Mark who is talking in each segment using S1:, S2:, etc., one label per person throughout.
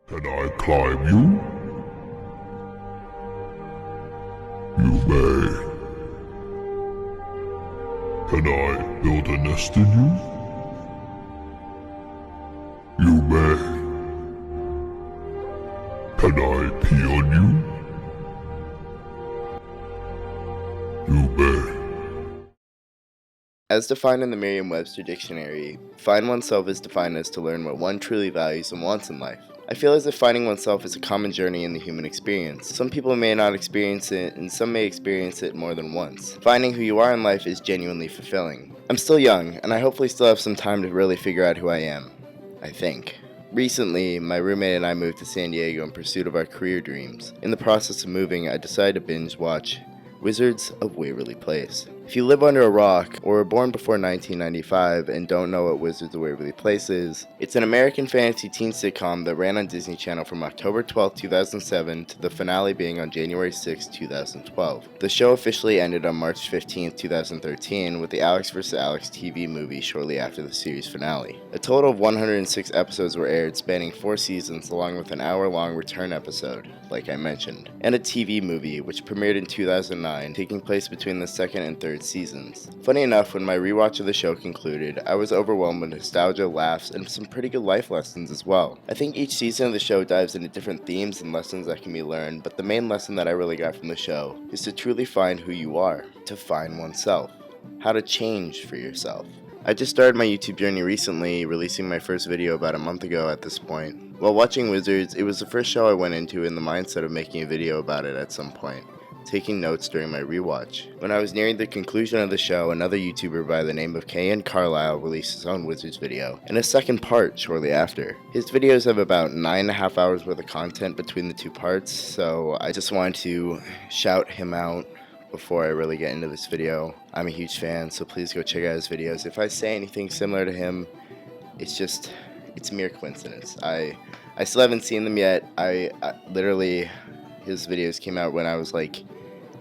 S1: Can I climb you? You may. Can I build a nest in you? You may. Can I pee on you? You may.
S2: As defined in the Merriam-Webster dictionary, find oneself is defined as to learn what one truly values and wants in life. I feel as if finding oneself is a common journey in the human experience. Some people may not experience it, and some may experience it more than once. Finding who you are in life is genuinely fulfilling. I'm still young, and I hopefully still have some time to really figure out who I am. I think. Recently, my roommate and I moved to San Diego in pursuit of our career dreams. In the process of moving, I decided to binge watch Wizards of Waverly Place. If you live under a rock or were born before 1995 and don't know what Wizards of Waverly Place is, it's an American fantasy teen sitcom that ran on Disney Channel from October 12, 2007 to the finale being on January 6, 2012. The show officially ended on March 15, 2013 with the Alex vs. Alex TV movie shortly after the series finale. A total of 106 episodes were aired spanning 4 seasons along with an hour-long return episode, like I mentioned, and a TV movie which premiered in 2009, taking place between the second and third seasons. Funny enough, when my rewatch of the show concluded, I was overwhelmed with nostalgia, laughs, and some pretty good life lessons as well. I think each season of the show dives into different themes and lessons that can be learned, but the main lesson that I really got from the show is to truly find who you are, to find oneself, how to change for yourself. I just started my YouTube journey recently, releasing my first video about a month ago at this point. While watching Wizards, it was the first show I went into in the mindset of making a video about it at some point, taking notes during my rewatch. When I was nearing the conclusion of the show, another YouTuber by the name of K.N. Carlisle released his own Wizards video, and a second part shortly after. His videos have about 9.5 hours worth of content between the two parts, so I just wanted to shout him out before I really get into this video. I'm a huge fan, so please go check out his videos. If I say anything similar to him, it's mere coincidence. I still haven't seen them yet. I literally, his videos came out when I was like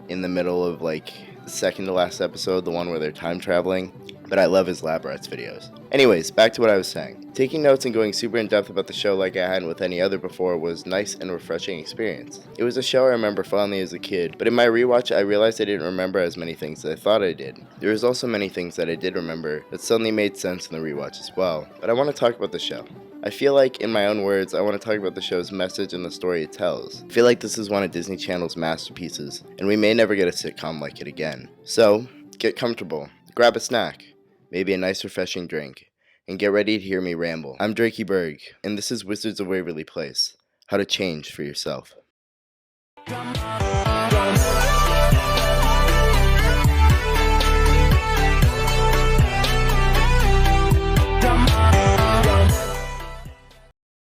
S2: in the middle of like the second to last episode, the one where they're time traveling, but I love his lab rats videos. Anyways, back to what I was saying. Taking notes and going super in depth about the show like I hadn't with any other before was a nice and refreshing experience. It was a show I remember fondly as a kid, but in my rewatch I realized I didn't remember as many things as I thought I did. There was also many things that I did remember that suddenly made sense in the rewatch as well, but I want to talk about the show. I feel like, in my own words, I want to talk about the show's message and the story it tells. I feel like this is one of Disney Channel's masterpieces, and we may never get a sitcom like it again. So, get comfortable, grab a snack, maybe a nice refreshing drink, and get ready to hear me ramble. I'm Drakey Berg, and this is Wizards of Waverly Place, how to change for yourself.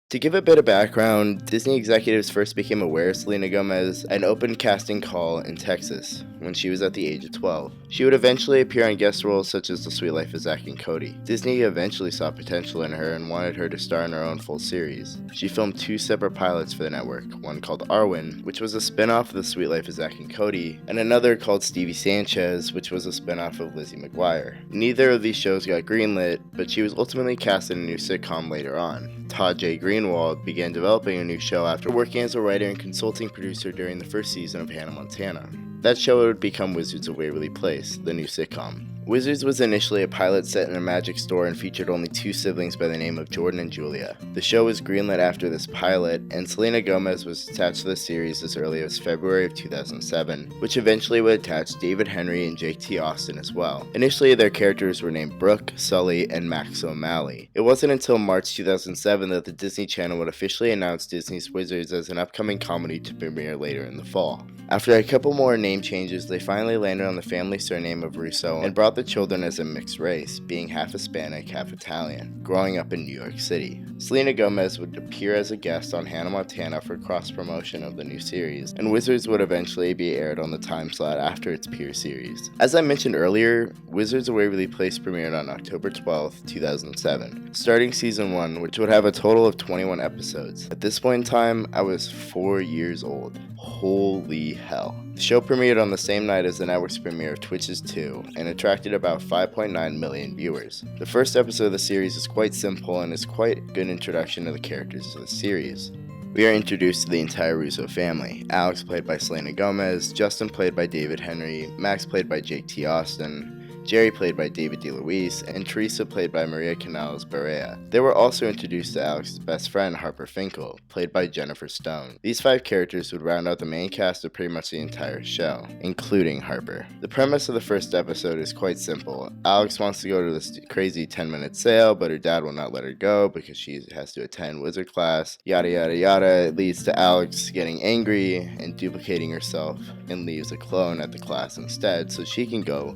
S2: To give a bit of background, Disney executives first became aware of Selena Gomez at an open casting call in Texas when she was at the age of 12. She would eventually appear on guest roles such as The Suite Life of Zack and Cody. Disney eventually saw potential in her and wanted her to star in her own full series. She filmed 2 separate pilots for the network, one called Arwen, which was a spin-off of The Suite Life of Zack and Cody, and another called Stevie Sanchez, which was a spin-off of Lizzie McGuire. Neither of these shows got greenlit, but she was ultimately cast in a new sitcom later on. Todd J. Greenwald began developing a new show after working as a writer and consulting producer during the first season of Hannah Montana. That show would become Wizards of Waverly Place, the new sitcom. Wizards was initially a pilot set in a magic store and featured only 2 siblings by the name of Jordan and Julia. The show was greenlit after this pilot, and Selena Gomez was attached to the series as early as February of 2007, which eventually would attach David Henry and Jake T. Austin as well. Initially, their characters were named Brooke, Sully, and Max O'Malley. It wasn't until March 2007 that the Disney Channel would officially announce Disney's Wizards as an upcoming comedy to premiere later in the fall. After a couple more name changes, they finally landed on the family surname of Russo and brought the children as a mixed race, being half Hispanic, half Italian, growing up in New York City. Selena Gomez would appear as a guest on Hannah Montana for cross-promotion of the new series, and Wizards would eventually be aired on the time slot after its peer series. As I mentioned earlier, Wizards of Waverly Place premiered on October 12, 2007, starting season 1, which would have a total of 21 episodes. At this point in time, I was 4 years old. Holy hell. The show premiered on the same night as the network's premiere of Twitches 2 and attracted about 5.9 million viewers. The first episode of the series is quite simple and is quite a good introduction to the characters of the series. We are introduced to the entire Russo family. Alex played by Selena Gomez, Justin played by David Henry, Max played by Jake T. Austin, Jerry played by David DeLuise, and Teresa played by Maria Canales Barea. They were also introduced to Alex's best friend Harper Finkel, played by Jennifer Stone. These 5 characters would round out the main cast of pretty much the entire show, including Harper. The premise of the first episode is quite simple. Alex wants to go to this crazy 10-minute sale, but her dad will not let her go because she has to attend wizard class. Yada yada yada. It leads to Alex getting angry and duplicating herself and leaves a clone at the class instead so she can go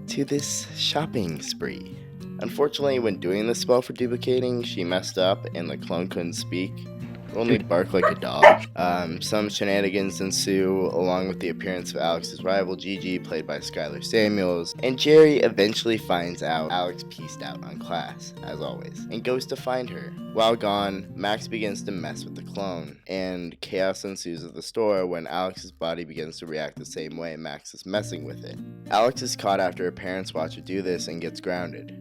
S2: to this shopping spree. Unfortunately, when doing the spell for duplicating, she messed up and the clone couldn't speak. It only barked like a dog. Some shenanigans ensue, along with the appearance of Alex's rival Gigi, played by Skylar Samuels, and Jerry eventually finds out Alex pieced out on class, as always, and goes to find her. While gone, Max begins to mess with the clone, and chaos ensues at the store when Alex's body begins to react the same way Max is messing with it. Alex is caught after her parents watch her do this and gets grounded,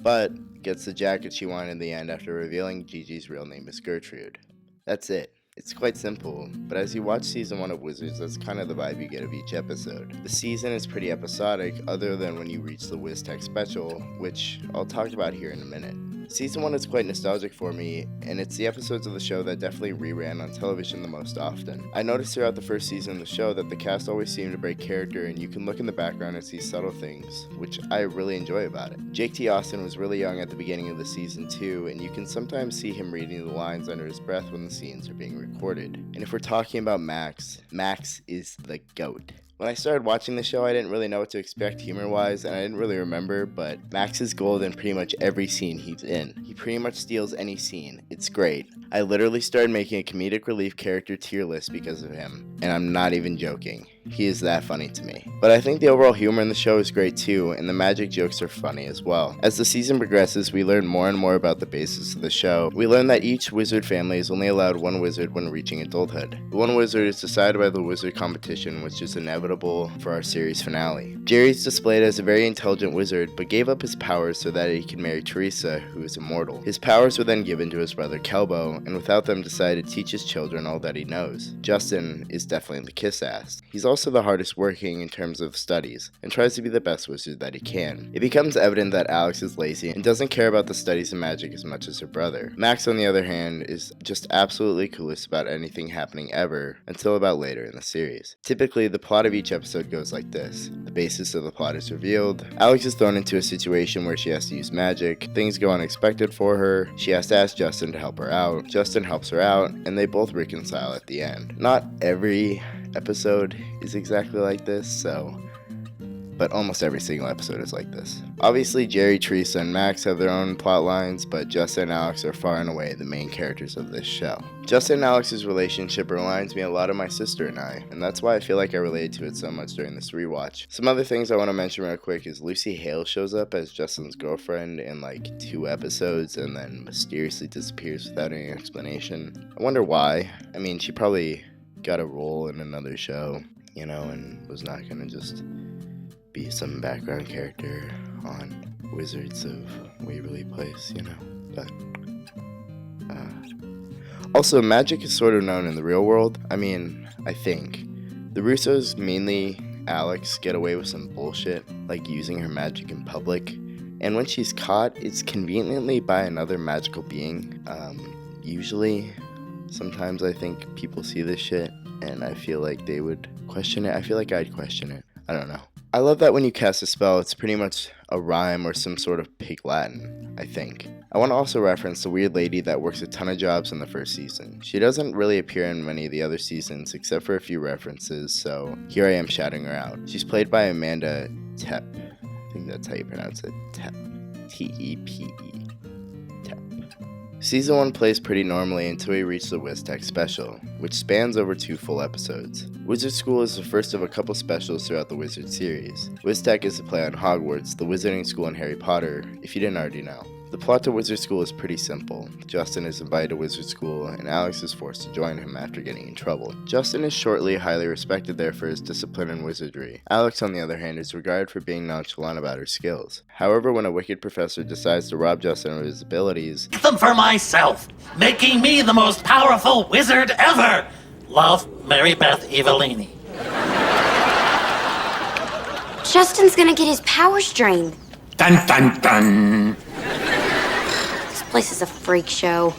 S2: but gets the jacket she wanted in the end after revealing Gigi's real name is Gertrude. That's it. It's quite simple, but as you watch season 1 of Wizards, that's kind of the vibe you get of each episode. The season is pretty episodic, other than when you reach the WizTech special, which I'll talk about here in a minute. Season 1 is quite nostalgic for me, and it's the episodes of the show that definitely reran on television the most often. I noticed throughout the first season of the show that the cast always seemed to break character, and you can look in the background and see subtle things, which I really enjoy about it. Jake T. Austin was really young at the beginning of the season too, and you can sometimes see him reading the lines under his breath when the scenes are being recorded. And if we're talking about Max, Max is the GOAT. When I started watching the show, I didn't really know what to expect humor-wise, and I didn't really remember, but Max is gold in pretty much every scene he's in. He pretty much steals any scene. It's great. I literally started making a comedic relief character tier list because of him, and I'm not even joking. He is that funny to me. But I think the overall humor in the show is great too, and the magic jokes are funny as well. As the season progresses, we learn more and more about the basis of the show. We learn that each wizard family is only allowed one wizard when reaching adulthood. The one wizard is decided by the wizard competition, which is inevitable for our series finale. Jerry is displayed as a very intelligent wizard, but gave up his powers so that he could marry Teresa, who is immortal. His powers were then given to his brother Kelbo, and without them decided to teach his children all that he knows. Justin is definitely the kiss-ass. He's also the hardest working in terms of studies, and tries to be the best wizard that he can. It becomes evident that Alex is lazy and doesn't care about the studies of magic as much as her brother. Max, on the other hand, is just absolutely clueless about anything happening ever, until about later in the series. Typically, the plot of each episode goes like this. The basis of the plot is revealed. Alex is thrown into a situation where she has to use magic. Things go unexpected for her. She has to ask Justin to help her out. Justin helps her out, and they both reconcile at the end. Not every episode is exactly like this, but almost every single episode is like this. Obviously, Jerry, Teresa, and Max have their own plot lines, but Justin and Alex are far and away the main characters of this show. Justin and Alex's relationship reminds me a lot of my sister and I, and that's why I feel like I related to it so much during this rewatch. Some other things I want to mention real quick is Lucy Hale shows up as Justin's girlfriend in like 2 episodes and then mysteriously disappears without any explanation. I wonder why. I mean, she probably got a role in another show, and was not gonna just be some background character on Wizards of Waverly Place, but also, magic is sort of known in the real world. I mean, I think the Russos, mainly Alex, get away with some bullshit like using her magic in public, and when she's caught, it's conveniently by another magical being. Usually, sometimes I think people see this shit and I feel like they would question it. I feel like I'd question it. I don't know. I love that when you cast a spell, it's pretty much a rhyme or some sort of pig Latin, I think. I want to also reference the weird lady that works a ton of jobs in the first season. She doesn't really appear in many of the other seasons except for a few references, so here I am shouting her out. She's played by Amanda Tepp. I think that's how you pronounce it. Tepp. T-E-P-E. Season 1 plays pretty normally until we reach the WizTech special, which spans over 2 full episodes. Wizard School is the first of a couple specials throughout the Wizard series. WizTech is a play on Hogwarts, the wizarding school in Harry Potter, if you didn't already know. The The plot to Wizard School is pretty simple. Justin is invited to Wizard School, and Alex is forced to join him after getting in trouble. Justin is shortly highly respected there for his discipline in wizardry. Alex, on the other hand, is regarded for being nonchalant about her skills. However, when a wicked professor decides to rob Justin of his abilities,
S3: Get them for myself, making me the most powerful wizard ever! Love, Mary Beth Evelini.
S4: Justin's gonna get his powers drained.
S3: Dun dun dun!
S4: This place is a freak show.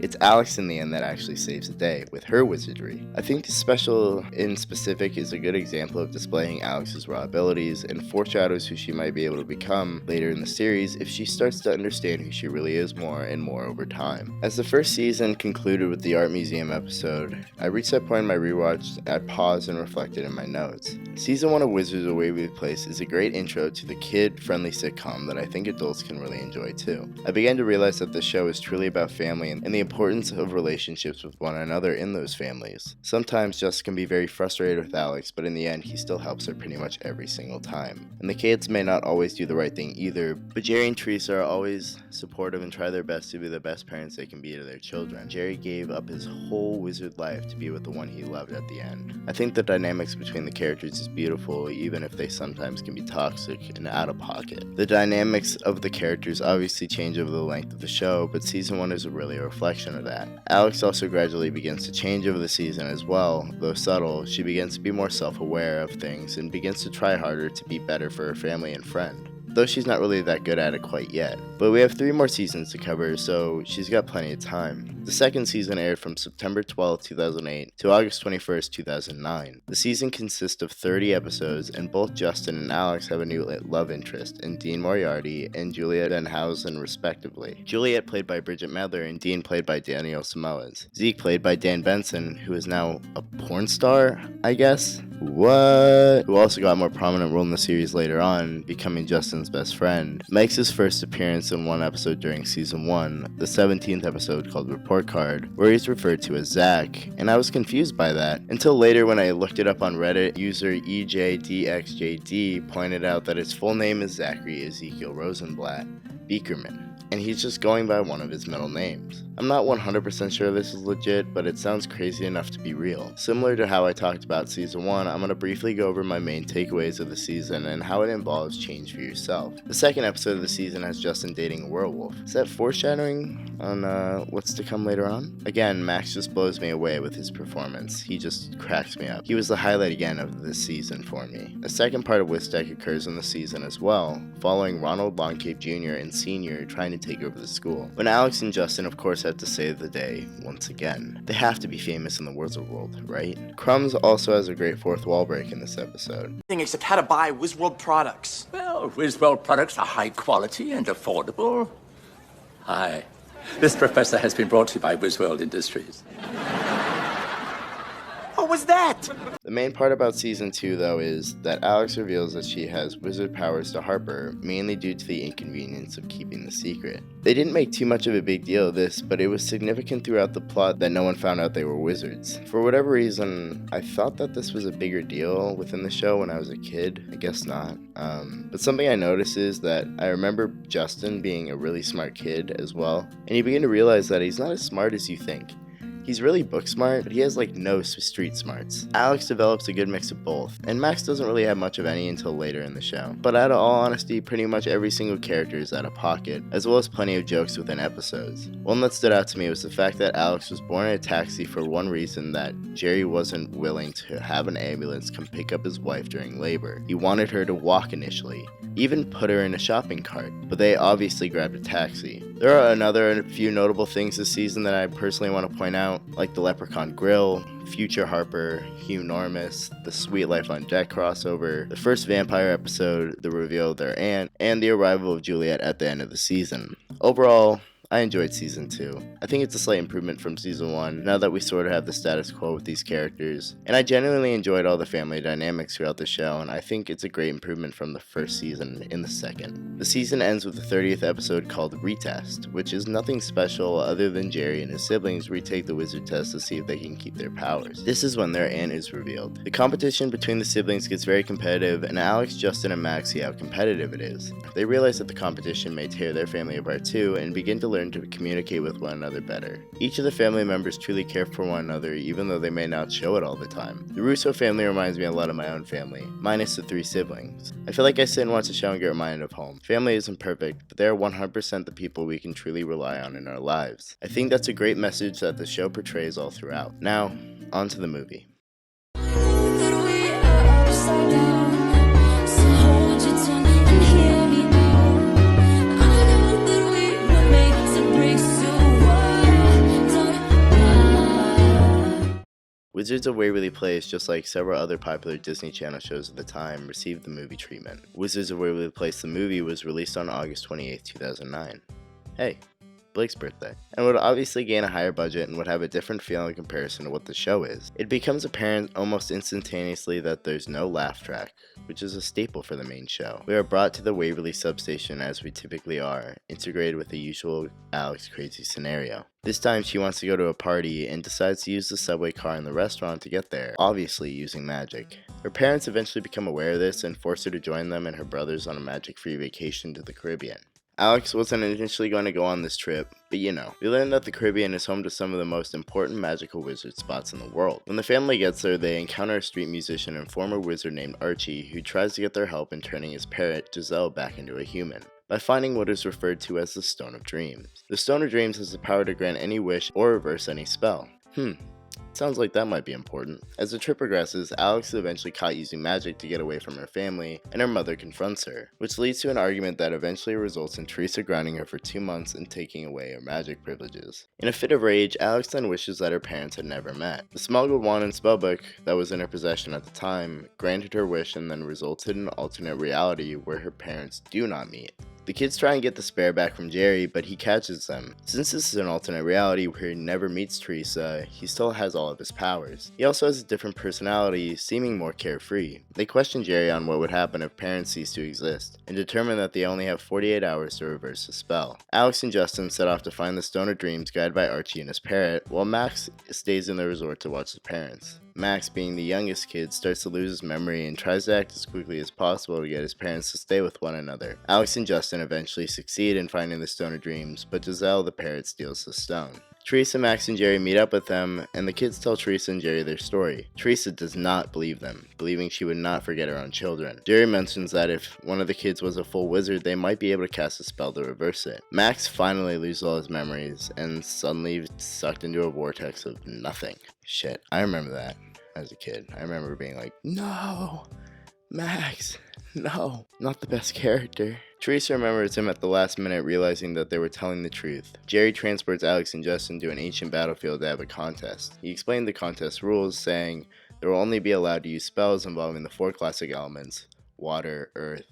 S2: it's Alex in the end that actually saves the day with her wizardry. I think this special in specific is a good example of displaying Alex's raw abilities and foreshadows who she might be able to become later in the series if she starts to understand who she really is more and more over time. As the first season concluded with the art museum episode, I reached that point in my rewatch, I paused and reflected in my notes. Season 1 of Wizards of Waverly Place is a great intro to the kid-friendly sitcom that I think adults can really enjoy too. I began to realize that the show is truly about family and the importance of relationships with one another in those families. Sometimes Jess can be very frustrated with Alex, but in the end he still helps her pretty much every single time. And the kids may not always do the right thing either, but Jerry and Teresa are always supportive and try their best to be the best parents they can be to their children. Jerry gave up his whole wizard life to be with the one he loved at the end. I think the dynamics between the characters is beautiful, even if they sometimes can be toxic and out of pocket. The dynamics of the characters obviously change over the length of the show, but season 1 is really a reflection of that. Alex also gradually begins to change over the season as well. Though subtle, she begins to be more self-aware of things and begins to try harder to be better for her family and friend. Though she's not really that good at it quite yet. But we have 3 more seasons to cover, so she's got plenty of time. The second season aired from September 12, 2008 to August 21, 2009. The season consists of 30 episodes, and both Justin and Alex have a new love interest in Dean Moriarty and Juliet Denhausen respectively. Juliet played by Bridget Medler and Dean played by Daniel Samoas. Zeke played by Dan Benson, who is now a porn star, I guess? What? Who also got a more prominent role in the series later on, becoming Justin's best friend, makes his first appearance in one episode during season 1, the 17th episode called Report Card, where he's referred to as Zach, and I was confused by that, until later when I looked it up on Reddit, user EJDXJD pointed out that his full name is Zachary Ezekiel Rosenblatt Beakerman, and he's just going by one of his middle names. I'm not 100% sure this is legit, but it sounds crazy enough to be real. Similar to how I talked about season 1, I'm going to briefly go over my main takeaways of the season and how it involves change for yourself. The second episode of the season has Justin dating a werewolf. Is that foreshadowing on what's to come later on? Again, Max just blows me away with his performance. He just cracks me up. He was the highlight again of this season for me. The second part of Wistek occurs in the season as well, following Ronald Longcave Jr. and Sr. trying to take over the school. When Alex and Justin of course have to save the day once again. They have to be famous in the wizard world, right? Crumbs also has a great fourth wall break in this episode.
S5: Except how to buy WizWorld products.
S3: Well, WizWorld products are high quality and affordable. Hi. This professor has been brought to you by WizWorld Industries.
S5: What was that?
S2: The main part about season 2 though is that Alex reveals that she has wizard powers to Harper, mainly due to the inconvenience of keeping the secret. They didn't make too much of a big deal of this, but it was significant throughout the plot that no one found out they were wizards. For whatever reason, I thought that this was a bigger deal within the show when I was a kid. I guess not. But something I noticed is that I remember Justin being a really smart kid as well, and you begin to realize that he's not as smart as you think. He's really book smart, but he has like no street smarts. Alex develops a good mix of both, and Max doesn't really have much of any until later in the show. But out of all honesty, pretty much every single character is out of pocket, as well as plenty of jokes within episodes. One that stood out to me was the fact that Alex was born in a taxi for one reason, that Jerry wasn't willing to have an ambulance come pick up his wife during labor. He wanted her to walk initially, even put her in a shopping cart, but they obviously grabbed a taxi. There are a few notable things this season that I personally want to point out, like the Leprechaun Grill, Future Harper, Hugh Normus, the Sweet Life on Deck crossover, the first vampire episode, the reveal of their aunt, and the arrival of Juliet at the end of the season. Overall, I enjoyed season 2. I think it's a slight improvement from season 1, now that we sort of have the status quo with these characters. And I genuinely enjoyed all the family dynamics throughout the show, and I think it's a great improvement from the first season in the second. The season ends with the 30th episode called Retest, which is nothing special other than Jerry and his siblings retake the wizard test to see if they can keep their powers. This is when their aunt is revealed. The competition between the siblings gets very competitive, and Alex, Justin, and Max see how competitive it is. They realize that the competition may tear their family apart too, and begin to learn to communicate with one another better. Each of the family members truly care for one another, even though they may not show it all the time. The Russo family reminds me a lot of my own family, minus the 3 siblings. I feel like I sit and watch a show and get reminded of home. Family isn't perfect, but they are 100% the people we can truly rely on in our lives. I think that's a great message that the show portrays all throughout. Now, on to the movie. Wizards of Waverly Place, just like several other popular Disney Channel shows at the time, received the movie treatment. Wizards of Waverly Place the movie was released on August 28, 2009. Hey, Blake's birthday, and would obviously gain a higher budget and would have a different feel in comparison to what the show is. It becomes apparent almost instantaneously that there's no laugh track, which is a staple for the main show. We are brought to the Waverly substation as we typically are, integrated with the usual Alex crazy scenario. This time she wants to go to a party and decides to use the subway car in the restaurant to get there, obviously using magic. Her parents eventually become aware of this and force her to join them and her brothers on a magic-free vacation to the Caribbean. Alex wasn't initially going to go on this trip, but you know, we learn that the Caribbean is home to some of the most important magical wizard spots in the world. When the family gets there, they encounter a street musician and former wizard named Archie, who tries to get their help in turning his parrot, Giselle, back into a human, by finding what is referred to as the Stone of Dreams. The Stone of Dreams has the power to grant any wish or reverse any spell. Sounds like that might be important. As the trip progresses, Alex is eventually caught using magic to get away from her family, and her mother confronts her, which leads to an argument that eventually results in Teresa grounding her for 2 months and taking away her magic privileges. In a fit of rage, Alex then wishes that her parents had never met. The small gold wand and spellbook that was in her possession at the time granted her wish and then resulted in an alternate reality where her parents do not meet. The kids try and get the spare back from Jerry, but he catches them. Since this is an alternate reality where he never meets Teresa, he still has all of his powers. He also has a different personality, seeming more carefree. They question Jerry on what would happen if parents cease to exist, and determine that they only have 48 hours to reverse the spell. Alex and Justin set off to find the Stone of Dreams, guided by Archie and his parrot, while Max stays in the resort to watch the parents. Max, being the youngest kid, starts to lose his memory and tries to act as quickly as possible to get his parents to stay with one another. Alex and Justin eventually succeed in finding the Stone of Dreams, but Giselle, the parrot, steals the stone. Teresa, Max, and Jerry meet up with them, and the kids tell Teresa and Jerry their story. Teresa does not believe them, believing she would not forget her own children. Jerry mentions that if one of the kids was a full wizard, they might be able to cast a spell to reverse it. Max finally loses all his memories, and suddenly sucked into a vortex of nothing. Shit, I remember that as a kid. I remember being like, no, Max, no, not the best character. Teresa remembers him at the last minute, realizing that they were telling the truth. Jerry transports Alex and Justin to an ancient battlefield to have a contest. He explained the contest rules, saying they will only be allowed to use spells involving the 4 classic elements: water, earth,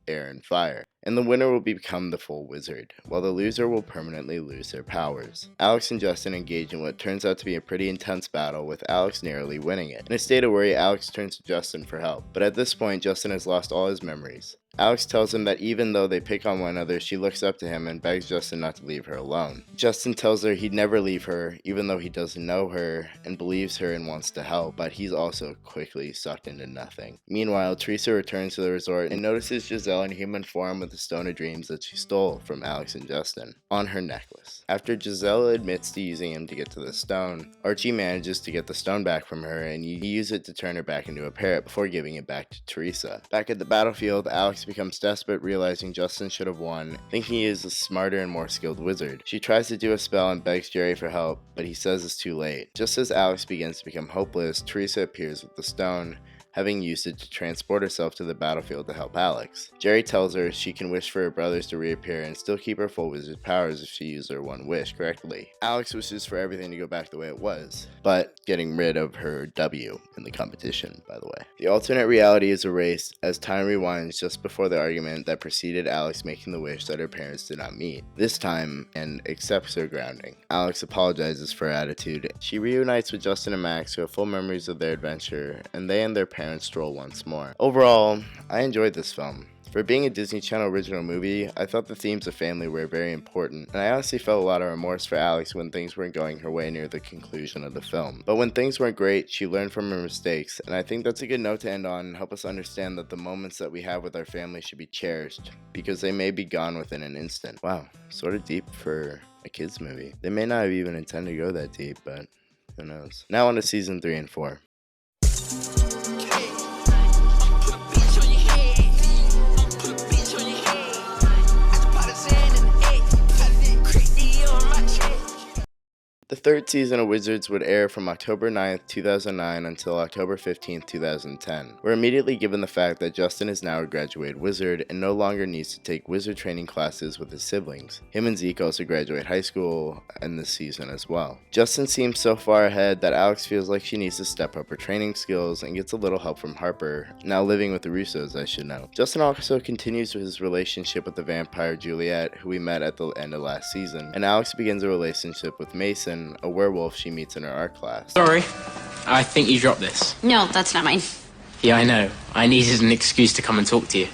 S2: air, and fire, and the winner will become the full wizard, while the loser will permanently lose their powers. Alex and Justin engage in what turns out to be a pretty intense battle, with Alex narrowly winning it. In a state of worry, Alex turns to Justin for help, but at this point, Justin has lost all his memories. Alex tells him that even though they pick on one another, she looks up to him and begs Justin not to leave her alone. Justin tells her he'd never leave her, even though he doesn't know her and believes her and wants to help, but he's also quickly sucked into nothing. Meanwhile, Teresa returns to the resort and notices Giselle in human form with the Stone of Dreams that she stole from Alex and Justin on her necklace. After Giselle admits to using him to get to the stone, Archie manages to get the stone back from her, and he uses it to turn her back into a parrot before giving it back to Teresa. Back at the battlefield, Alex becomes desperate, realizing Justin should have won, thinking he is a smarter and more skilled wizard. She tries to do a spell and begs Jerry for help, but he says it's too late. Just as Alex begins to become hopeless, Teresa appears with the stone, having used it to transport herself to the battlefield to help Alex. Jerry tells her she can wish for her brothers to reappear and still keep her full wizard powers if she used her one wish correctly. Alex wishes for everything to go back the way it was, but getting rid of her W in the competition, by the way. The alternate reality is erased as time rewinds just before the argument that preceded Alex making the wish that her parents did not meet. This time, and accepts her grounding. Alex apologizes for her attitude. She reunites with Justin and Max, who have full memories of their adventure, and they and their parents stroll once more. Overall, I enjoyed this film. For being a Disney Channel original movie, I thought the themes of family were very important, and I honestly felt a lot of remorse for Alex when things weren't going her way near the conclusion of the film. But when things weren't great, she learned from her mistakes, and I think that's a good note to end on and help us understand that the moments that we have with our family should be cherished, because they may be gone within an instant. Wow, sort of deep for a kids movie. They may not have even intended to go that deep, but who knows. Now on to season 3 and 4. The third season of Wizards would air from October 9th, 2009 until October 15th, 2010. We're immediately given the fact that Justin is now a graduated wizard and no longer needs to take wizard training classes with his siblings. Him and Zeke also graduate high school in this season as well. Justin seems so far ahead that Alex feels like she needs to step up her training skills and gets a little help from Harper, now living with the Russos, I should know. Justin also continues his relationship with the vampire Juliet, who we met at the end of last season, and Alex begins a relationship with Mason, a werewolf she meets in her art class.
S6: Sorry, I think you dropped this.
S4: No, that's not mine.
S6: Yeah, I know. I needed an excuse to come and talk to you.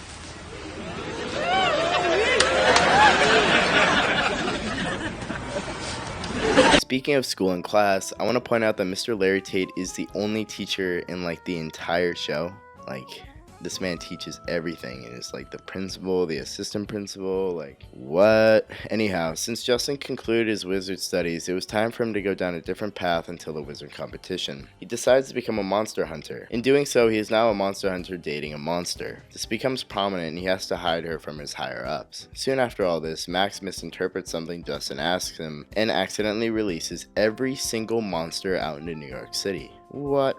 S2: Speaking of school and class, I want to point out that Mr. Larry Tate is the only teacher in like the entire show. Like, this man teaches everything and is like the principal, the assistant principal, like what? Anyhow, since Justin concluded his wizard studies, it was time for him to go down a different path until the wizard competition. He decides to become a monster hunter. In doing so, he is now a monster hunter dating a monster. This becomes prominent and he has to hide her from his higher ups. Soon after all this, Max misinterprets something Justin asks him and accidentally releases every single monster out into New York City. What?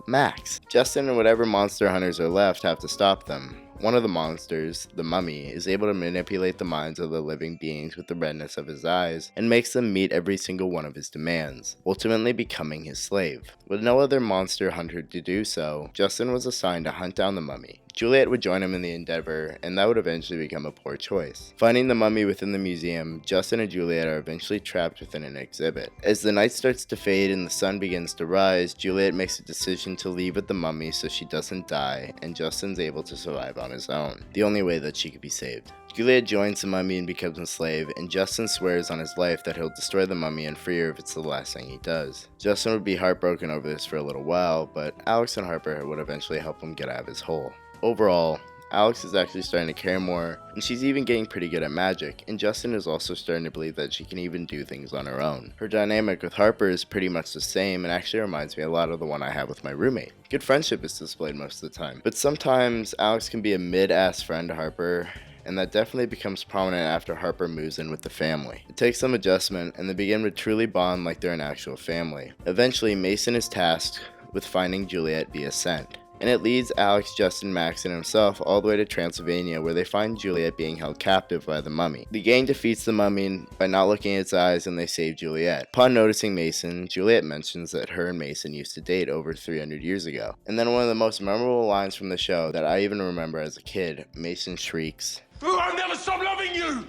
S2: Max. Justin and whatever monster hunters are left have to stop them. One of the monsters, the mummy, is able to manipulate the minds of the living beings with the redness of his eyes and makes them meet every single one of his demands, ultimately becoming his slave. With no other monster hunter to do so, Justin was assigned to hunt down the mummy. Juliet would join him in the endeavor, and that would eventually become a poor choice. Finding the mummy within the museum, Justin and Juliet are eventually trapped within an exhibit. As the night starts to fade and the sun begins to rise, Juliet makes a decision to leave with the mummy so she doesn't die, and Justin's able to survive on his own, the only way that she could be saved. Juliet joins the mummy and becomes a slave, and Justin swears on his life that he'll destroy the mummy and free her if it's the last thing he does. Justin would be heartbroken over this for a little while, but Alex and Harper would eventually help him get out of his hole. Overall, Alex is actually starting to care more, and she's even getting pretty good at magic, and Justin is also starting to believe that she can even do things on her own. Her dynamic with Harper is pretty much the same, and actually reminds me a lot of the one I have with my roommate. Good friendship is displayed most of the time, but sometimes Alex can be a mid-ass friend to Harper, and that definitely becomes prominent after Harper moves in with the family. It takes some adjustment, and they begin to truly bond like they're an actual family. Eventually, Mason is tasked with finding Juliet via scent, and it leads Alex, Justin, Max, and himself all the way to Transylvania, where they find Juliet being held captive by the mummy. The gang defeats the mummy by not looking at its eyes, and they save Juliet. Upon noticing Mason, Juliet mentions that her and Mason used to date over 300 years ago. And then one of the most memorable lines from the show that I even remember as a kid, Mason shrieks,
S7: "I'll never stop loving you!"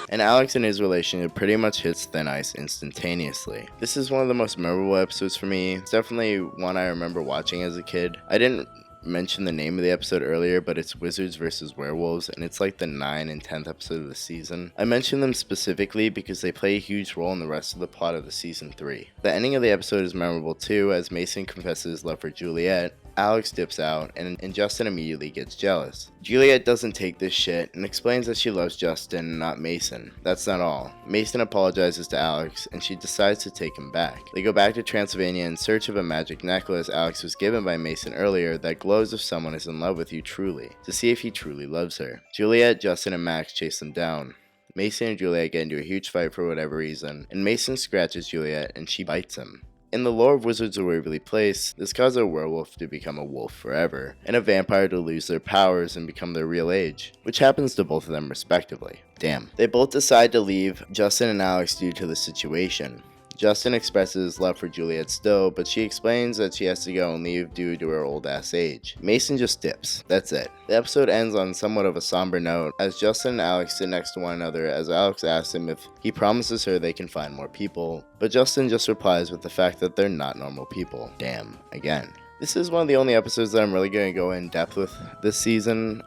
S2: and Alex and his relationship pretty much hits thin ice instantaneously. This is one of the most memorable episodes for me. It's definitely one I remember watching as a kid. I didn't mention the name of the episode earlier, but it's Wizards vs. Werewolves, and it's like the 9th and 10th episode of the season. I mention them specifically because they play a huge role in the rest of the plot of the season 3. The ending of the episode is memorable too, as Mason confesses his love for Juliet, Alex dips out, and Justin immediately gets jealous. Juliet doesn't take this shit and explains that she loves Justin, not Mason. That's not all. Mason apologizes to Alex, and she decides to take him back. They go back to Transylvania in search of a magic necklace Alex was given by Mason earlier that glows if someone is in love with you truly, to see if he truly loves her. Juliet, Justin, and Max chase them down. Mason and Juliet get into a huge fight for whatever reason, and Mason scratches Juliet and she bites him. In the lore of Wizards of Waverly Place, this causes a werewolf to become a wolf forever, and a vampire to lose their powers and become their real age, which happens to both of them respectively. Damn. They both decide to leave Justin and Alex due to the situation. Justin expresses love for Juliet still, but she explains that she has to go and leave due to her old ass age. Mason just dips. That's it. The episode ends on somewhat of a somber note as Justin and Alex sit next to one another as Alex asks him if he promises her they can find more people, but Justin just replies with the fact that they're not normal people. Damn, again. This is one of the only episodes that I'm really going to go in depth with this season.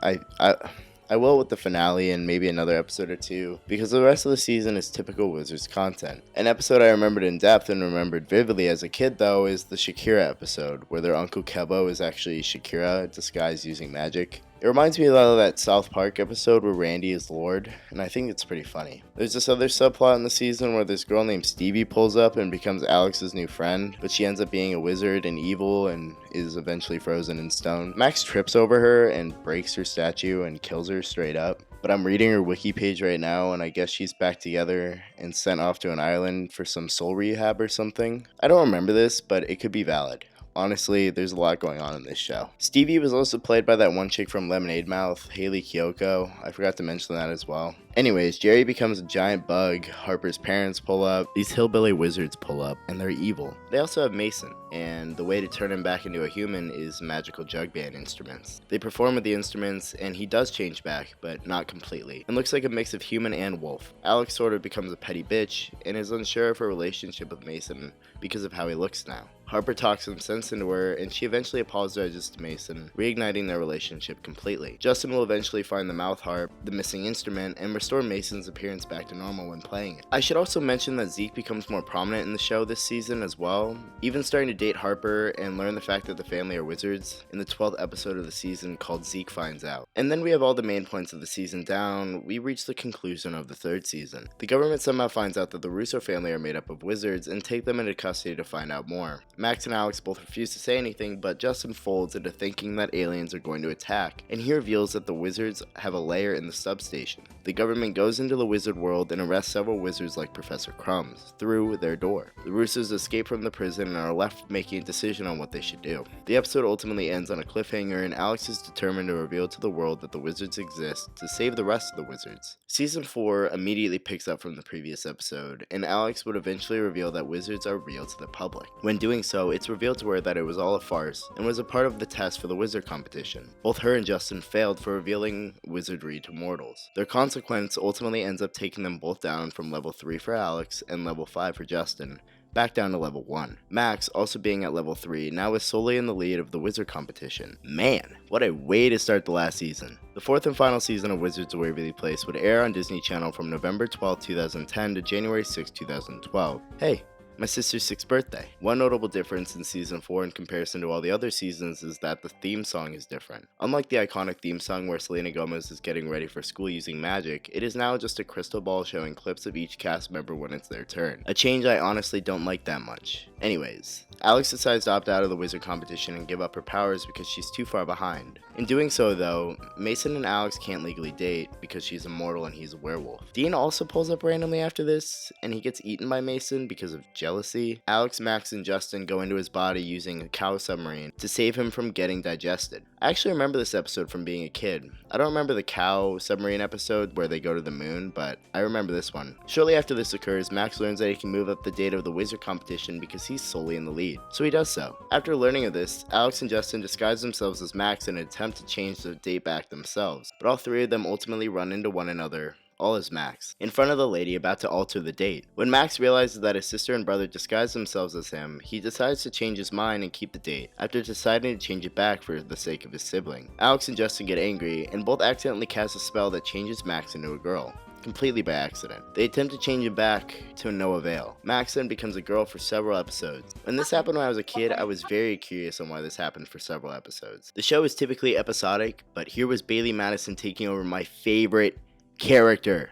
S2: I will with the finale and maybe another episode or two, because the rest of the season is typical Wizards content. An episode I remembered in depth and remembered vividly as a kid though is the Shakira episode, where their Uncle Kevo is actually Shakira disguised using magic. It reminds me a lot of that South Park episode where Randy is Lord, and I think it's pretty funny. There's this other subplot in the season where this girl named Stevie pulls up and becomes Alex's new friend, but she ends up being a wizard and evil and is eventually frozen in stone. Max trips over her and breaks her statue and kills her straight up. But I'm reading her wiki page right now, and I guess she's back together and sent off to an island for some soul rehab or something. I don't remember this, but it could be valid. Honestly, there's a lot going on in this show. Stevie was also played by that one chick from Lemonade Mouth, Haley Kiyoko. I forgot to mention that as well. Anyways, Jerry becomes a giant bug, Harper's parents pull up, these hillbilly wizards pull up, and they're evil. They also have Mason, and the way to turn him back into a human is magical jug band instruments. They perform with the instruments, and he does change back, but not completely, and looks like a mix of human and wolf. Alex sort of becomes a petty bitch, and is unsure of her relationship with Mason because of how he looks now. Harper talks some sense into her, and she eventually apologizes to Mason, reigniting their relationship completely. Justin will eventually find the mouth harp, the missing instrument, and restore Mason's appearance back to normal when playing it. I should also mention that Zeke becomes more prominent in the show this season as well, even starting to date Harper and learn the fact that the family are wizards in the 12th episode of the season called Zeke Finds Out. And then we have all the main points of the season down, we reach the conclusion of the 3rd season. The government somehow finds out that the Russo family are made up of wizards and take them into custody to find out more. Max and Alex both refuse to say anything, but Justin folds into thinking that aliens are going to attack, and he reveals that the wizards have a lair in the substation. The government goes into the wizard world and arrests several wizards like Professor Crumbs through their door. The Russos escape from the prison and are left making a decision on what they should do. The episode ultimately ends on a cliffhanger, and Alex is determined to reveal to the world that the wizards exist to save the rest of the wizards. Season 4 immediately picks up from the previous episode, and Alex would eventually reveal that wizards are real to the public. When doing so, it's revealed to her that it was all a farce and was a part of the test for the wizard competition. Both her and Justin failed for revealing wizardry to mortals. Their consequence ultimately ends up taking them both down from level 3 for Alex and level 5 for Justin, back down to level 1. Max, also being at level 3, now is solely in the lead of the wizard competition. Man, what a way to start the last season. The 4th and final season of Wizards of Waverly Place would air on Disney Channel from November 12, 2010 to January 6, 2012. Hey, my sister's 6th birthday. One notable difference in season 4 in comparison to all the other seasons is that the theme song is different. Unlike the iconic theme song where Selena Gomez is getting ready for school using magic, it is now just a crystal ball showing clips of each cast member when it's their turn. A change I honestly don't like that much. Anyways, Alex decides to opt out of the wizard competition and give up her powers because she's too far behind. In doing so though, Mason and Alex can't legally date because she's immortal and he's a werewolf. Dean also pulls up randomly after this, and he gets eaten by Mason because of jealousy. Alex, Max, and Justin go into his body using a cow submarine to save him from getting digested. I actually remember this episode from being a kid. I don't remember the cow submarine episode where they go to the moon, but I remember this one. Shortly after this occurs, Max learns that he can move up the date of the wizard competition because he's solely in the lead, so he does so. After learning of this, Alex and Justin disguise themselves as Max in an attempt to change the date back themselves, but all three of them ultimately run into one another, all as Max, in front of the lady about to alter the date. When Max realizes that his sister and brother disguise themselves as him, he decides to change his mind and keep the date, after deciding to change it back for the sake of his sibling. Alex and Justin get angry, and both accidentally cast a spell that changes Max into a girl. Completely by accident. They attempt to change it back to no avail. Max then becomes a girl for several episodes. When this happened when I was a kid, I was very curious on why this happened for several episodes. The show is typically episodic, but here was Bailey Madison taking over my favorite character.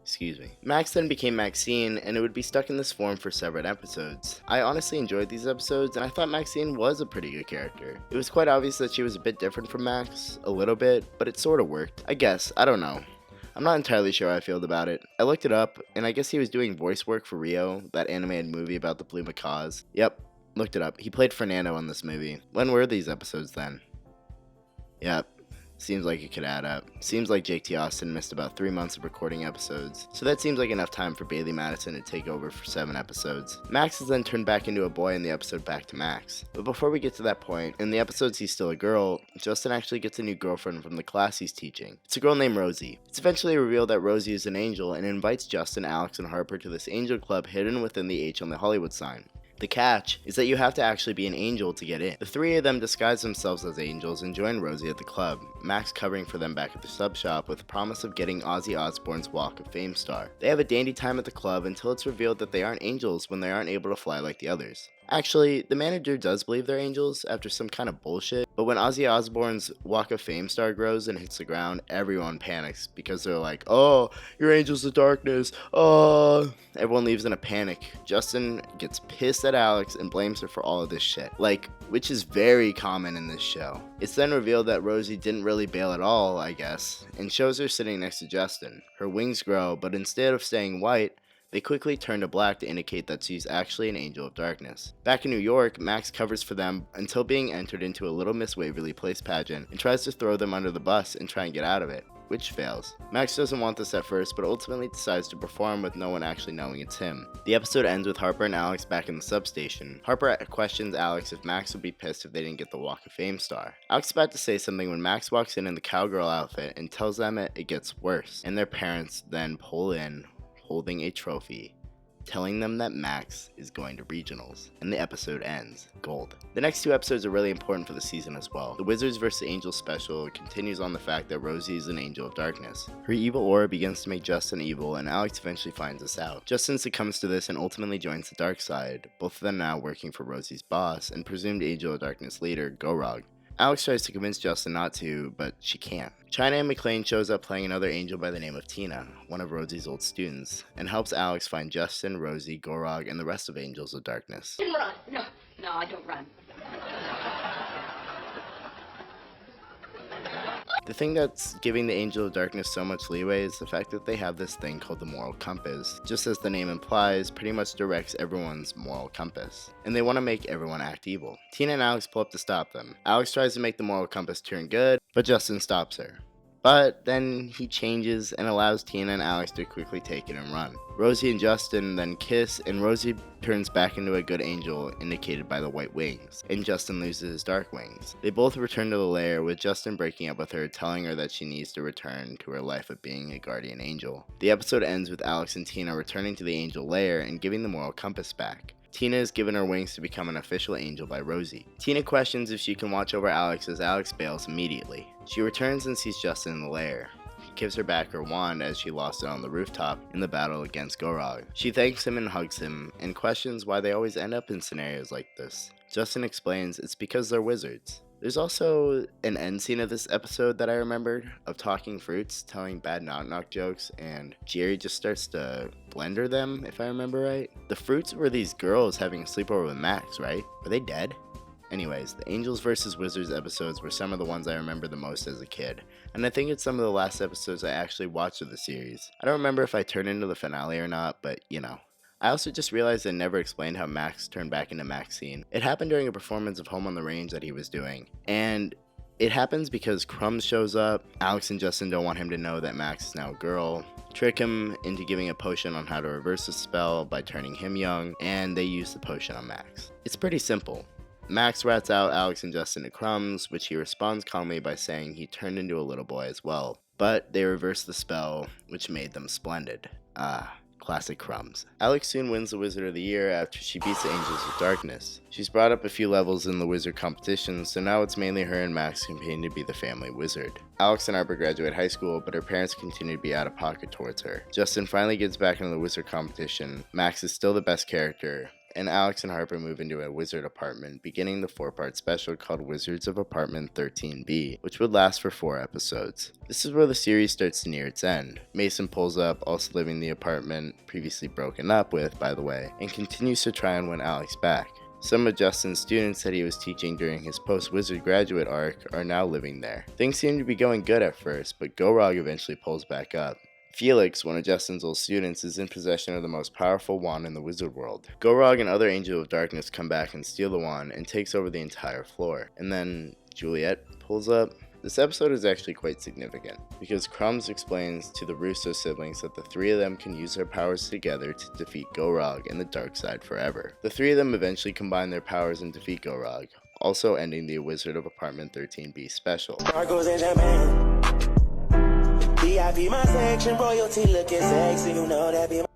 S2: Excuse me. Max then became Maxine, and it would be stuck in this form for several episodes. I honestly enjoyed these episodes, and I thought Maxine was a pretty good character. It was quite obvious that she was a bit different from Max, a little bit, but it sort of worked. I guess, I don't know. I'm not entirely sure how I feel about it. I looked it up, and I guess he was doing voice work for Rio, that animated movie about the blue macaws. Yep, looked it up. He played Fernando in this movie. When were these episodes then? Yep. Seems like it could add up. Seems like Jake T. Austin missed about 3 months of recording episodes, so that seems like enough time for Bailey Madison to take over for 7 episodes. Max is then turned back into a boy in the episode Back to Max. But before we get to that point, in the episodes he's still a girl, Justin actually gets a new girlfriend from the class he's teaching. It's a girl named Rosie. It's eventually revealed that Rosie is an angel and invites Justin, Alex, and Harper to this angel club hidden within the H on the Hollywood sign. The catch is that you have to actually be an angel to get in. The 3 of them disguise themselves as angels and join Rosie at the club, Max covering for them back at the sub shop with the promise of getting Ozzy Osbourne's Walk of Fame star. They have a dandy time at the club until it's revealed that they aren't angels when they aren't able to fly like the others. Actually, the manager does believe they're angels after some kind of bullshit, but when Ozzy Osbourne's Walk of Fame star grows and hits the ground, everyone panics because they're like, oh, you're angels of darkness, oh. Everyone leaves in a panic. Justin gets pissed at Alex and blames her for all of this shit, which is very common in this show. It's then revealed that Rosie didn't really bail at all, I guess, and shows her sitting next to Justin. Her wings grow, but instead of staying white, they quickly turn to black to indicate that she's actually an angel of darkness. Back in New York, Max covers for them until being entered into a Little Miss Waverly Place pageant and tries to throw them under the bus and try and get out of it, which fails. Max doesn't want this at first, but ultimately decides to perform with no one actually knowing it's him. The episode ends with Harper and Alex back in the substation. Harper questions Alex if Max would be pissed if they didn't get the Walk of Fame star. Alex is about to say something when Max walks in the cowgirl outfit and tells them it gets worse, and their parents then pull in holding a trophy, telling them that Max is going to regionals, and the episode ends gold. The next 2 episodes are really important for the season as well. The Wizards vs. Angels special continues on the fact that Rosie is an angel of darkness. Her evil aura begins to make Justin evil, and Alex eventually finds this out. Justin succumbs to this and ultimately joins the dark side, both of them now working for Rosie's boss and presumed angel of darkness leader, Gorog. Alex tries to convince Justin not to, but she can't. China and McClane shows up playing another angel by the name of Tina, one of Rosie's old students, and helps Alex find Justin, Rosie, Gorog, and the rest of Angels of Darkness.
S8: Run. No, I don't run.
S2: The thing that's giving the Angel of Darkness so much leeway is the fact that they have this thing called the moral compass. Just as the name implies, pretty much directs everyone's moral compass. And they want to make everyone act evil. Tina and Alex pull up to stop them. Alex tries to make the moral compass turn good, but Justin stops her. But then he changes and allows Tina and Alex to quickly take it and run. Rosie and Justin then kiss, and Rosie turns back into a good angel indicated by the white wings, and Justin loses his dark wings. They both return to the lair, with Justin breaking up with her, telling her that she needs to return to her life of being a guardian angel. The episode ends with Alex and Tina returning to the angel lair and giving the moral compass back. Tina is given her wings to become an official angel by Rosie. Tina questions if she can watch over Alex as Alex bails immediately. She returns and sees Justin in the lair. He gives her back her wand as she lost it on the rooftop in the battle against Gorog. She thanks him and hugs him, and questions why they always end up in scenarios like this. Justin explains it's because they're wizards. There's also an end scene of this episode that I remembered, of talking fruits telling bad knock-knock jokes, and Jerry just starts to blender them, if I remember right. The fruits were these girls having a sleepover with Max, right? Were they dead? Anyways, the Angels vs. Wizards episodes were some of the ones I remember the most as a kid, and I think it's some of the last episodes I actually watched of the series. I don't remember if I turned into the finale or not, but you know. I also just realized I never explained how Max turned back into Maxine. It happened during a performance of Home on the Range that he was doing, and it happens because Crumbs shows up. Alex and Justin don't want him to know that Max is now a girl, trick him into giving a potion on how to reverse the spell by turning him young, and they use the potion on Max. It's pretty simple. Max rats out Alex and Justin to Crumbs, which he responds calmly by saying he turned into a little boy as well, but they reverse the spell, which made them splendid. Classic Crumbs. Alex soon wins the Wizard of the Year after she beats the Angels of Darkness. She's brought up a few levels in the Wizard competition, so now it's mainly her and Max competing to be the family wizard. Alex and Harper graduate high school, but her parents continue to be out of pocket towards her. Justin finally gets back into the Wizard competition. Max is still the best character, and Alex and Harper move into a wizard apartment, beginning the 4-part special called Wizards of Apartment 13B, which would last for 4 episodes. This is where the series starts to near its end. Mason pulls up, also living in the apartment previously broken up with, by the way, and continues to try and win Alex back. Some of Justin's students that he was teaching during his post-Wizard graduate arc are now living there. Things seem to be going good at first, but Gorog eventually pulls back up. Felix, one of Justin's old students, is in possession of the most powerful wand in the wizard world. Gorog and other Angel of Darkness come back and steal the wand and takes over the entire floor. And then Juliet pulls up. This episode is actually quite significant, because Crumbs explains to the Russo siblings that the three of them can use their powers together to defeat Gorog and the dark side forever. The three of them eventually combine their powers and defeat Gorog, also ending the Wizard of Apartment 13B special.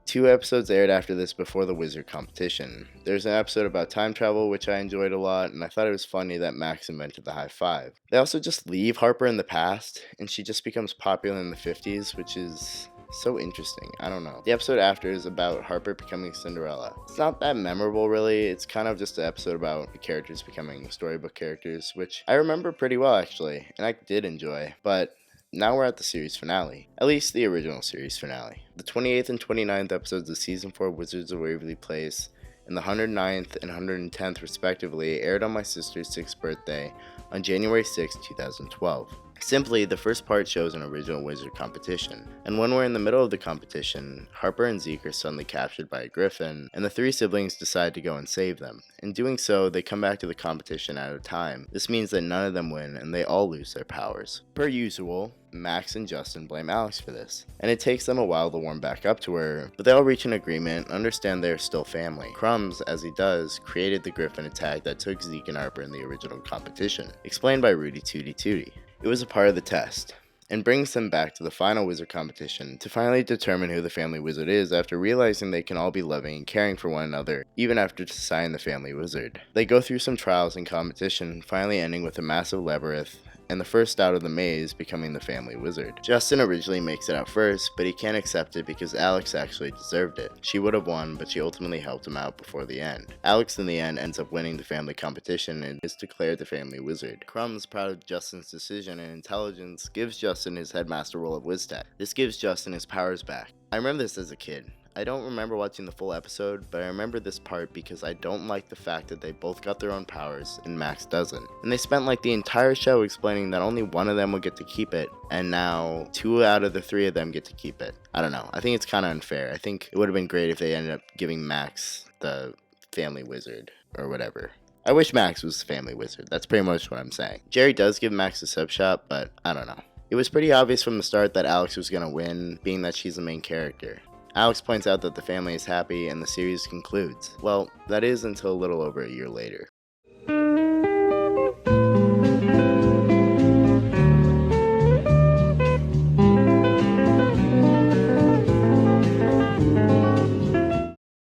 S2: Two episodes aired after this before the Wizard competition. There's an episode about time travel which I enjoyed a lot, and I thought it was funny that Max invented the high five. They also just leave Harper in the past, and she just becomes popular in the 50s, which is so interesting. I don't know. The episode after is about Harper becoming Cinderella. It's not that memorable really, it's kind of just an episode about the characters becoming storybook characters, which I remember pretty well actually, and I did enjoy, but now we're at the series finale, at least the original series finale. The 28th and 29th episodes of Season 4 Wizards of Waverly Place and the 109th and 110th respectively aired on my sister's 6th birthday on January 6, 2012. Simply, the first part shows an original wizard competition, and when we're in the middle of the competition, Harper and Zeke are suddenly captured by a griffin, and the three siblings decide to go and save them. In doing so, they come back to the competition at a time. This means that none of them win, and they all lose their powers. Per usual, Max and Justin blame Alex for this, and it takes them a while to warm back up to her, but they all reach an agreement and understand they are still family. Crumbs, as he does, created the griffin attack that took Zeke and Harper in the original competition, explained by Rudy Tooty Tooty. It was a part of the test, and brings them back to the final wizard competition to finally determine who the family wizard is after realizing they can all be loving and caring for one another even after deciding the family wizard. They go through some trials and competition, finally ending with a massive labyrinth and the first out of the maze becoming the family wizard. Justin originally makes it out first, but he can't accept it because Alex actually deserved it. She would have won, but she ultimately helped him out before the end. Alex in the end ends up winning the family competition and is declared the family wizard. Crumbs, proud of Justin's decision and intelligence, gives Justin his headmaster role of WizTech. This gives Justin his powers back. I remember this as a kid. I don't remember watching the full episode, but I remember this part because I don't like the fact that they both got their own powers and Max doesn't. And they spent like the entire show explaining that only one of them would get to keep it, and now 2 out of the 3 of them get to keep it. I don't know. I think it's kind of unfair. I think it would have been great if they ended up giving Max the family wizard or whatever. I wish Max was the family wizard. That's pretty much what I'm saying. Jerry does give Max a sub shot, but I don't know. It was pretty obvious from the start that Alex was going to win, being that she's the main character. Alex points out that the family is happy and the series concludes. Well, that is until a little over a year later.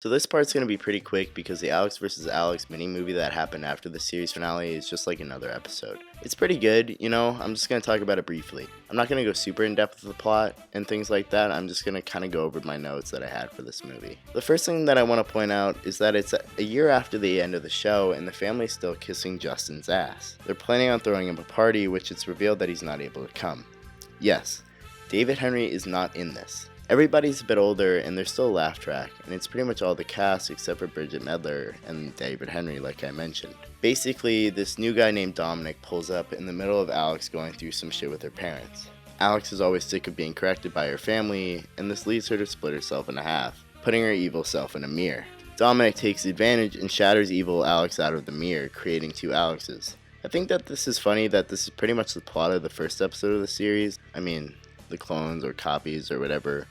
S2: So this part's going to be pretty quick because the Alex vs. Alex mini-movie that happened after the series finale is just like another episode. It's pretty good, you know, I'm just going to talk about it briefly. I'm not going to go super in-depth with the plot and things like that, I'm just going to kind of go over my notes that I had for this movie. The first thing that I want to point out is that it's a year after the end of the show and the family's still kissing Justin's ass. They're planning on throwing him a party, which it's revealed that he's not able to come. Yes, David Henry is not in this. Everybody's a bit older and there's still a laugh track, and it's pretty much all the cast except for Bridget Medler and David Henry like I mentioned. Basically, this new guy named Dominic pulls up in the middle of Alex going through some shit with her parents. Alex is always sick of being corrected by her family, and this leads her to split herself in half, putting her evil self in a mirror. Dominic takes advantage and shatters evil Alex out of the mirror, creating 2 Alexes. I think that this is funny that this is pretty much the plot of the first episode of the series. I mean, the clones or copies or whatever.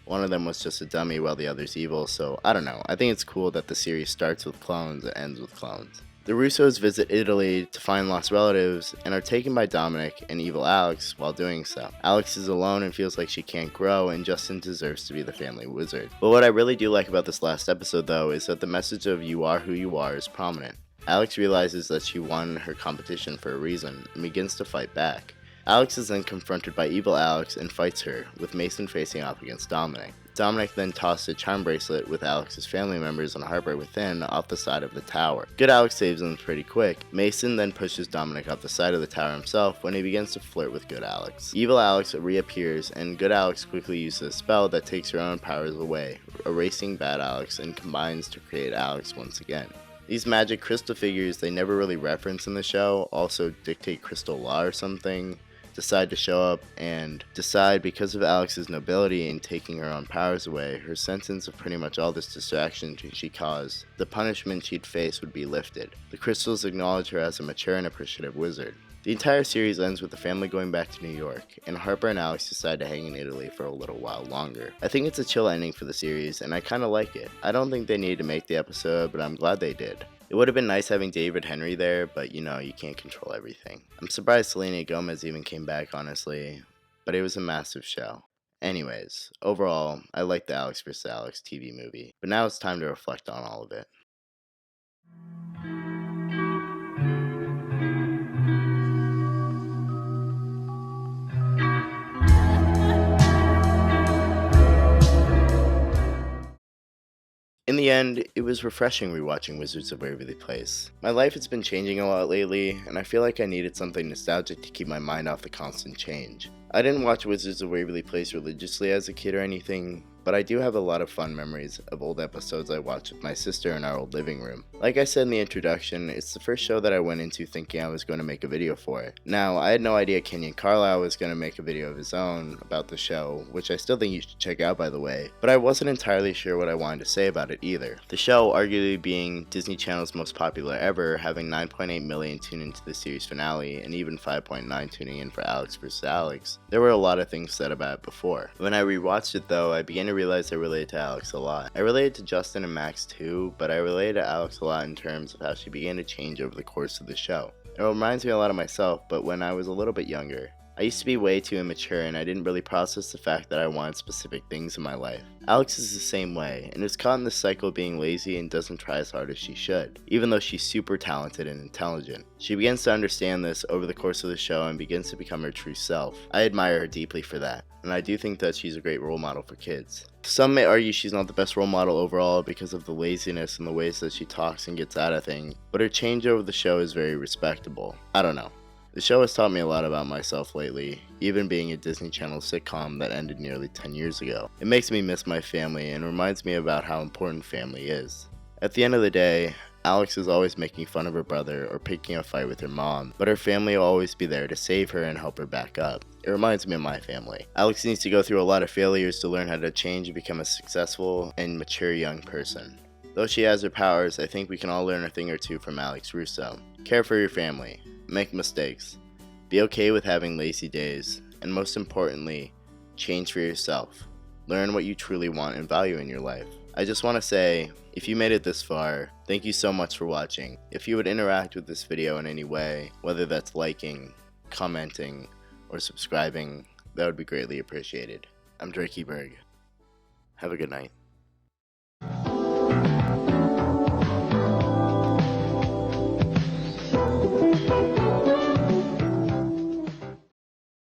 S2: One of them was just a dummy while the other's evil, so I don't know. I think it's cool that the series starts with clones and ends with clones. The Russos visit Italy to find lost relatives and are taken by Dominic and evil Alex while doing so. Alex is alone and feels like she can't grow, and Justin deserves to be the family wizard. But what I really do like about this last episode though is that the message of you are who you are is prominent. Alex realizes that she won her competition for a reason and begins to fight back. Alex is then confronted by evil Alex and fights her, with Mason facing off against Dominic. Dominic then tosses a charm bracelet with Alex's family members and Harper within off the side of the tower. Good Alex saves them pretty quick. Mason then pushes Dominic off the side of the tower himself when he begins to flirt with Good Alex. Evil Alex reappears and Good Alex quickly uses a spell that takes her own powers away, erasing Bad Alex and combines to create Alex once again. These magic crystal figures they never really reference in the show also dictate crystal law or something, decide to show up, and decide because of Alex's nobility in taking her own powers away, her sentence of pretty much all this distraction she caused, the punishment she'd face would be lifted. The crystals acknowledge her as a mature and appreciative wizard. The entire series ends with the family going back to New York, and Harper and Alex decide to hang in Italy for a little while longer. I think it's a chill ending for the series, and I kinda like it. I don't think they needed to make the episode, but I'm glad they did. It would have been nice having David Henry there, but you know, you can't control everything. I'm surprised Selena Gomez even came back, honestly, but it was a massive show. Anyways, overall, I like the Alex vs. Alex TV movie, but now it's time to reflect on all of it. In the end, it was refreshing rewatching Wizards of Waverly Place. My life has been changing a lot lately, and I feel like I needed something nostalgic to keep my mind off the constant change. I didn't watch Wizards of Waverly Place religiously as a kid or anything, but I do have a lot of fun memories of old episodes I watched with my sister in our old living room. Like I said in the introduction, it's the first show that I went into thinking I was going to make a video for it. Now, I had no idea Kenyon Carlisle was going to make a video of his own about the show, which I still think you should check out by the way, but I wasn't entirely sure what I wanted to say about it either. The show, arguably being Disney Channel's most popular ever, having 9.8 million tune into the series finale, and even 5.9 tuning in for Alex vs. Alex, there were a lot of things said about it before. When I rewatched it though, I began to realize I related to Alex a lot. I related to Justin and Max too, but I related to Alex a lot in terms of how she began to change over the course of the show. It reminds me a lot of myself, but when I was a little bit younger. I used to be way too immature and I didn't really process the fact that I wanted specific things in my life. Alex is the same way, and is caught in this cycle of being lazy and doesn't try as hard as she should, even though she's super talented and intelligent. She begins to understand this over the course of the show and begins to become her true self. I admire her deeply for that, and I do think that she's a great role model for kids. Some may argue she's not the best role model overall because of the laziness and the ways that she talks and gets out of things, but her change over the show is very respectable. I don't know. The show has taught me a lot about myself lately, even being a Disney Channel sitcom that ended nearly 10 years ago. It makes me miss my family and reminds me about how important family is. At the end of the day, Alex is always making fun of her brother or picking a fight with her mom, but her family will always be there to save her and help her back up. It reminds me of my family. Alex needs to go through a lot of failures to learn how to change and become a successful and mature young person. Though she has her powers, I think we can all learn a thing or two from Alex Russo. Care for your family. Make mistakes. Be okay with having lazy days. And most importantly, change for yourself. Learn what you truly want and value in your life. I just want to say, if you made it this far, thank you so much for watching. If you would interact with this video in any way, whether that's liking, commenting, or subscribing, that would be greatly appreciated. I'm Drakey Berg. Have a good night.